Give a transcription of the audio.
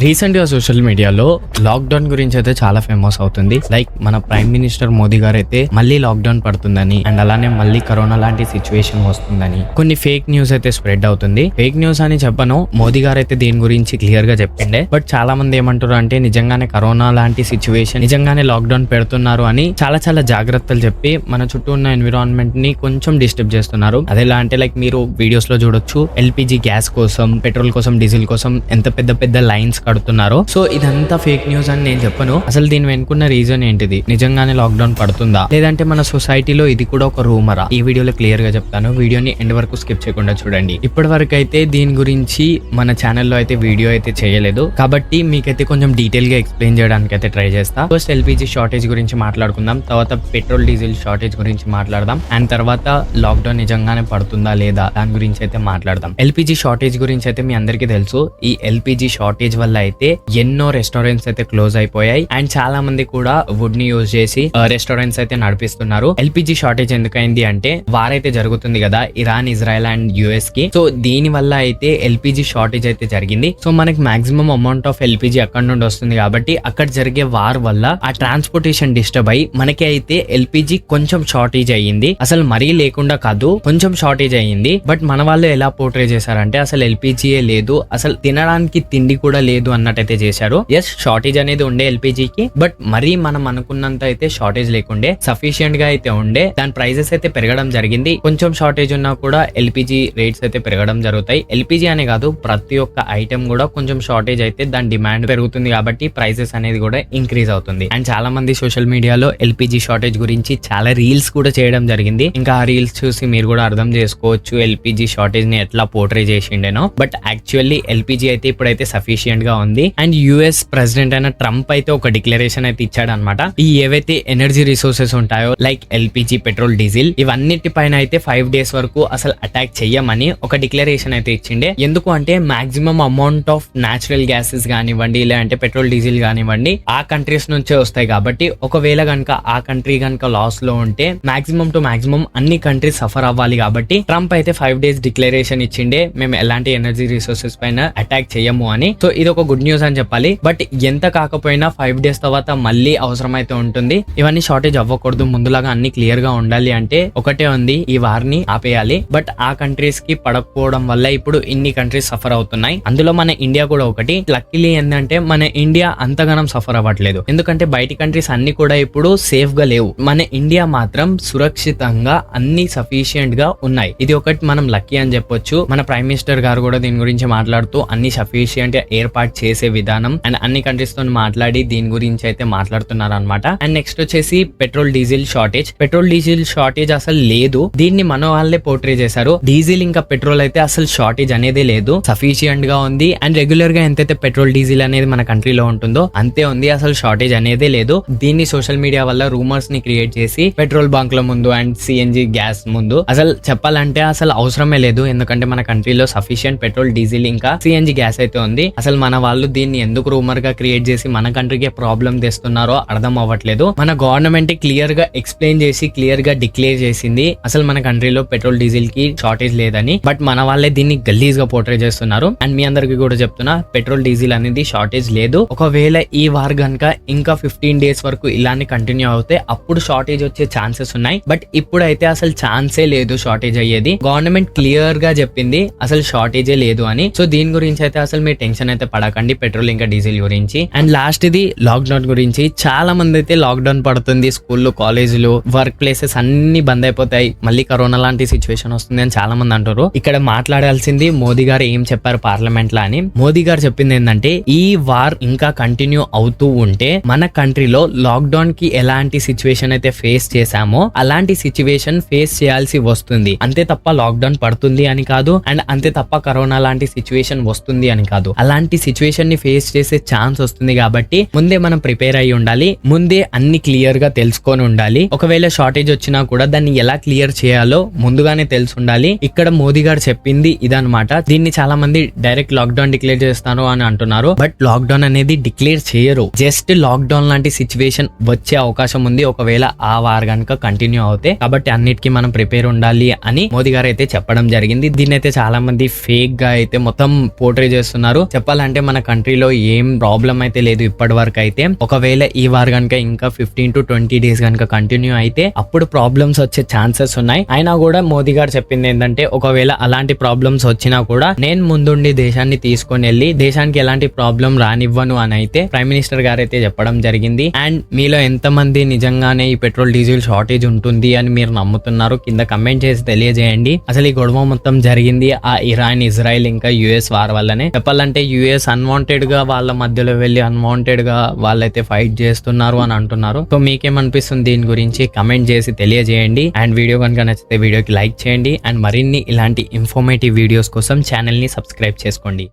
Recent గా social మీడియాలో lockdown గురించి అయితే చాలా ఫేమస్ అవుతుంది. లైక్ మన ప్రైమ్ మినిస్టర్ మోదీ గారు అయితే మళ్ళీ లాక్డౌన్ పడుతుందని అండ్ అలానే మళ్ళీ కరోనా లాంటి సిచ్యువేషన్ వస్తుందని కొన్ని ఫేక్ న్యూస్ అయితే స్ప్రెడ్ అవుతుంది. ఫేక్ న్యూస్ అని చెప్పను, మోదీ గారు అయితే దీని గురించి క్లియర్ గా చెప్పిండే. బట్ చాలా మంది ఏమంటారు అంటే నిజంగానే కరోనా లాంటి సిచ్యువేషన్, నిజంగానే లాక్డౌన్ పెడుతున్నారు అని చాలా జాగ్రత్తలు చెప్పి మన చుట్టూ ఉన్న ఎన్విరాన్మెంట్ ని కొంచెం డిస్టర్బ్ చేస్తున్నారు. అదెలా అంటే లైక్ మీరు వీడియోస్ లో చూడొచ్చు, ఎల్పిజి గ్యాస్ కోసం, పెట్రోల్ కోసం, డీజిల్ కోసం ఎంత పెద్ద లైన్స్ కడుతున్నారు. సో ఇదంతా ఫేక్ న్యూస్ అని నేను చెప్పను. అసలు దీని వెనుకున్న రీజన్ ఏంటిది, నిజంగానే లాక్డౌన్ పడుతుందా లేదంటే మన సొసైటీలో ఇది కూడా ఒక రూమరా, ఈ వీడియోలో క్లియర్ గా చెప్తాను. వీడియోని ఎండ్ వరకు స్కిప్ చేయకుండా చూడండి. ఇప్పటి వరకు అయితే దీని గురించి మన ఛానల్లో అయితే వీడియో అయితే చేయలేదు, కాబట్టి మీకైతే కొంచెం డీటెయిల్ గా ఎక్స్ప్లెయిన్ చేయడానికి అయితే ట్రై చేస్తా. ఫస్ట్ ఎల్పిజి షార్టేజ్ గురించి మాట్లాడుకుందాం, తర్వాత పెట్రోల్ డీజిల్ షార్టేజ్ గురించి మాట్లాడదాం, అండ్ తర్వాత లాక్డౌన్ నిజంగానే పడుతుందా లేదా దాని గురించి అయితే మాట్లాడదాం. ఎల్పిజి షార్టేజ్ గురించి అయితే మీ అందరికీ తెలుసు. ఈ ఎల్పిజి షార్టేజ్ వల్ల అయితే ఎన్నో రెస్టారెంట్స్ అయితే క్లోజ్ అయిపోయాయి అండ్ చాలా మంది కూడా వుడ్ ని యూజ్ చేసి రెస్టారెంట్స్ అయితే నడిపిస్తున్నారు. ఎల్పిజి షార్టేజ్ ఎందుకైంది అంటే వారైతే జరుగుతుంది కదా ఇరాన్, ఇజ్రాయెల్ అండ్ యుఎస్ కి. సో దీని వల్ల అయితే ఎల్పిజి షార్టేజ్ అయితే జరిగింది. సో మనకి మాక్సిమం అమౌంట్ ఆఫ్ ఎల్పిజి అక్కడ నుండి వస్తుంది కాబట్టి అక్కడ జరిగే వార్ వల్ల ఆ ట్రాన్స్పోర్టేషన్ డిస్టర్బ్ అయ్యి మనకి అయితే ఎల్పిజి కొంచెం షార్టేజ్ అయ్యింది. అసలు మరీ లేకుండా కాదు, కొంచెం షార్టేజ్ అయ్యింది. బట్ మన వాళ్ళు ఎలా పోర్ట్రే చేశారంటే అసలు ఎల్పిజియే లేదు, అసలు తినడానికి తిండి కూడా లేదు అన్నట్టయితే చేశారు. ఎస్, షార్టేజ్ అనేది ఉండే ఎల్పిజికి, బట్ మరీ మనం అనుకున్నంత అయితే షార్టేజ్ లేకుండే, సఫిషియెంట్ గా అయితే ఉండే. దాని ప్రైజెస్ అయితే పెరగడం జరిగింది. కొంచెం షార్టేజ్ ఉన్నా కూడా ఎల్పిజి రేట్స్ అయితే పెరగడం జరుగుతాయి. ఎల్పిజి అనే కాదు, ప్రతి ఒక్క ఐటమ్ కూడా కొంచెం షార్టేజ్ అయితే దాని డిమాండ్ పెరుగుతుంది కాబట్టి ప్రైజెస్ అనేది కూడా ఇంక్రీజ్ అవుతుంది. అండ్ చాలా మంది సోషల్ మీడియాలో ఎల్పిజి షార్టేజ్ గురించి చాలా రీల్స్ కూడా చేయడం జరిగింది. ఇంకా ఆ రీల్స్ చూసి మీరు కూడా అర్థం చేసుకోవచ్చు ఎల్పిజి షార్టేజ్ ని ఎట్లా పోర్ట్రే చేసిండేనో. బట్ యాక్చువల్లీ ఎల్పిజి అయితే ఇప్పుడైతే సఫిషియెంట్ గా ఉంది. అండ్ యుఎస్ ప్రెసిడెంట్ అయిన ట్రంప్ అయితే ఒక డిక్లరేషన్ అయితే ఇచ్చాడు అనమాట. ఈ ఏవైతే ఎనర్జీ రిసోర్సెస్ ఉంటాయో లైక్ ఎల్పిజి, పెట్రోల్, డీజిల్ ఇవన్నిటి పైన అయితే 5 days వరకు అసలు అటాక్ చెయ్యమని ఒక డిక్లరేషన్ అయితే ఇచ్చిండే. ఎందుకు అంటే maximum amount of natural gases కానివ్వండి లేదంటే పెట్రోల్, డీజిల్ కానివ్వండి ఆ కంట్రీస్ నుంచే వస్తాయి కాబట్టి ఒకవేళ కనుక ఆ కంట్రీ కనుక లాస్ లో ఉంటే మాక్సిమం టు మాక్సిమం అన్ని కంట్రీస్ సఫర్ అవ్వాలి కాబట్టి ట్రంప్ అయితే 5 days డిక్లరేషన్ ఇచ్చిండే, మేము ఎలాంటి ఎనర్జీ రిసోర్సెస్ పైన అటాక్ చెయ్యము అని. సో ఇది ఒక గుడ్ న్యూస్ అని చెప్పాలి. బట్ ఎంత కాకపోయినా 5 days తర్వాత మళ్ళీ అవసరం అయితే ఉంటుంది. ఇవన్నీ షార్టేజ్ అవ్వకూడదు, ముందులాగా అన్ని క్లియర్ గా ఉండాలి అంటే ఒకటే ఉంది, ఈ వార్ ని ఆపేయాలి. బట్ ఆ కంట్రీస్ కి పడకపోవడం వల్ల ఇప్పుడు ఇన్ని కంట్రీస్ సఫర్ అవుతున్నాయి. అందులో మన ఇండియా కూడా ఒకటి. లక్కీలీ ఏంటంటే మన ఇండియా అంతగానం సఫర్ అవ్వట్లేదు, ఎందుకంటే బయటి కంట్రీస్ అన్ని కూడా ఇప్పుడు సేఫ్ గా లేవు. మన ఇండియా మాత్రం సురక్షితంగా అన్ని సఫిషియెంట్ గా ఉన్నాయి. ఇది ఒకటి మనం లక్కీ అని చెప్పొచ్చు. మన ప్రైమ్ మినిస్టర్ గారు కూడా దీని గురించి మాట్లాడుతూ అన్ని సఫిషియెంట్ ఏర్పాటు చేసే విధానం అండ్ అన్ని కంట్రీస్ తో మాట్లాడి దీని గురించి అయితే మాట్లాడుతున్నారు అనమాట. అండ్ నెక్స్ట్ వచ్చేసి petrol, diesel shortage. Petrol, diesel shortage అసలు లేదు, దీన్ని మన వాళ్ళే పోర్ట్రే చేశారు. డీజిల్ ఇంకా పెట్రోల్ అయితే అసలు షార్టేజ్ అనేది లేదు, సఫిషియెంట్ గా ఉంది. అండ్ రెగ్యులర్ గా ఎంతైతే పెట్రోల్, డీజిల్ అనేది మన కంట్రీలో ఉంటుందో అంతే ఉంది, అసలు షార్టేజ్ అనేదే లేదు. దీన్ని సోషల్ మీడియా వల్ల రూమర్స్ ని క్రియేట్ చేసి పెట్రోల్ బంక్ ల ముందు అండ్ సిఎన్జి గ్యాస్ ముందు అసలు చెప్పాలంటే అసలు అవసరమే లేదు, ఎందుకంటే మన కంట్రీలో సఫిషియెంట్ పెట్రోల్, డీజిల్ ఇంకా సిఎన్జి గ్యాస్ అయితే ఉంది. అసలు మన వాళ్ళు దీన్ని ఎందుకు రూమర్ గా క్రియేట్ చేసి మన కంట్రీకి ప్రాబ్లం తెస్తున్నారో అర్థం అవ్వట్లేదు. మన గవర్నమెంట్ క్లియర్ గా ఎక్స్ప్లెయిన్ చేసి క్లియర్ గా డిక్లేర్ చేసింది అసలు మన కంట్రీలో పెట్రోల్, డీజిల్ కి షార్టేజ్ లేదని. బట్ మన వాళ్ళే దీన్ని గలీజ్ గా పోర్ట్రే చేస్తున్నారు. అండ్ మీ అందరికి కూడా చెప్తున్నా, పెట్రోల్, డీజిల్ అనేది షార్టేజ్ లేదు. ఒకవేళ ఈ వార్ గనక ఇంకా 15 days వరకు ఇలానే కంటిన్యూ అవుతే అప్పుడు షార్టేజ్ వచ్చే ఛాన్సెస్ ఉన్నాయి. బట్ ఇప్పుడైతే అసలు ఛాన్సే లేదు షార్టేజ్ అయ్యేది. గవర్నమెంట్ క్లియర్ గా చెప్పింది అసలు షార్టేజే లేదు అని. సో దీని గురించి అయితే అసలు మీరు టెన్షన్ అయితే పడకండి పెట్రోల్ ఇంకా డీజిల్ గురించి. అండ్ లాస్ట్ ఇది లాక్డౌన్ గురించి. చాలా మంది అయితే లాక్డౌన్ పడుతుంది, స్కూళ్ళు, కాలేజీలు, వర్క్ ప్లేసెస్ అన్ని బంద్ అయిపోతాయి, మళ్ళీ కరోనా లాంటి సిచ్యువేషన్ వస్తుంది అని చాలా మంది అంటారు. ఇక్కడ మాట్లాడాల్సింది మోదీ గారు ఏం చెప్పారు పార్లమెంట్ లో అని. మోదీ గారు చెప్పింది ఏంటంటే ఈ వార్ ఇంకా కంటిన్యూ అవుతూ ఉంటే మన కంట్రీలో లాక్డౌన్ కి ఎలాంటి సిచ్యువేషన్ అయితే ఫేస్ చేశామో అలాంటి సిచ్యువేషన్ ఫేస్ చేయాల్సి వస్తుంది, అంతే తప్ప లాక్డౌన్ పడుతుంది అని కాదు. అండ్ అంతే తప్ప కరోనా లాంటి సిచ్యువేషన్ వస్తుంది అని కాదు. అలాంటి సిచ్యువేషన్ ని ఫేస్ చేసే ఛాన్స్ వస్తుంది కాబట్టి ముందే మనం ప్రిపేర్ అయ్యి ఉండాలి, ముందే అన్ని క్లియర్ గా తెలుసుకొని ఉండాలి. ఒకవేళ షార్టేజ్ వచ్చినా కూడా దాన్ని ఎలా క్లియర్ చేయాలో ముందుగానే తెలిసి ఉండాలి. ఇక్కడ మోదీ గారు చెప్పింది ఇదన్నమాట. దీన్ని చాలా మంది డైరెక్ట్ లాక్డౌన్ డిక్లేర్ చేస్తాను అని అంటున్నారు. బట్ లాక్డౌన్ అనేది డిక్లేర్ చేయరు, జస్ట్ లాక్డౌన్ లాంటి సిచ్యువేషన్ వచ్చే అవకాశం ఉంది ఒకవేళ ఆ వార్ గనుక కంటిన్యూ అవుతే. కాబట్టి అన్నిటికీ మనం ప్రిపేర్ ఉండాలి అని మోదీ గారు అయితే చెప్పడం జరిగింది. దీన్ని అయితే చాలా మంది ఫేక్ గా అయితే మొత్తం పోర్ట్రే చేస్తున్నారు. చెప్పాలంటే మన మన కంట్రీలో ఏం ప్రాబ్లం అయితే లేదు ఇప్పటి వరకు అయితే. ఒకవేళ ఈ వార్ కనుక ఇంకా 15 to 20 days కనుక కంటిన్యూ అయితే అప్పుడు ప్రాబ్లమ్స్ వచ్చే ఛాన్సెస్ ఉన్నాయి. అయినా కూడా మోదీ గారు చెప్పింది ఏంటంటే ఒకవేళ అలాంటి ప్రాబ్లమ్స్ వచ్చినా కూడా నేను ముందుండి దేశాన్ని తీసుకొని వెళ్ళి దేశానికి ఎలాంటి ప్రాబ్లం రానివ్వను అని అయితే ప్రైమ్ మినిస్టర్ గారు అయితే చెప్పడం జరిగింది. అండ్ మీలో ఎంతమంది నిజంగానే ఈ పెట్రోల్ డీజిల్ షార్టేజ్ ఉంటుంది అని మీరు నమ్ముతున్నారు కింద కమెంట్ చేసి తెలియజేయండి. అసలు ఈ గొడవ మొత్తం జరిగింది ఆ ఇరాన్, ఇజ్రాయెల్ ఇంకా యుఎస్ వార్ వల్లనే. చెప్పాలంటే యుఎస్ అన్వాంటెడ్ గా వాళ్ళ మధ్యలో వెళ్ళి అన్వాంటెడ్ గా వాళ్ళైతే ఫైట్ చేస్తున్నారు అని అంటున్నారు. సో మీకేమనిపిస్తుంది దీని గురించి కమెంట్ చేసి తెలియజేయండి. అండ్ వీడియో కనుక నచ్చితే వీడియోకి లైక్ చేయండి. అండ్ మరిన్ని ఇలాంటి ఇన్ఫర్మేటివ్ వీడియోస్ కోసం ఛానల్ ని సబ్స్క్రైబ్ చేసుకోండి.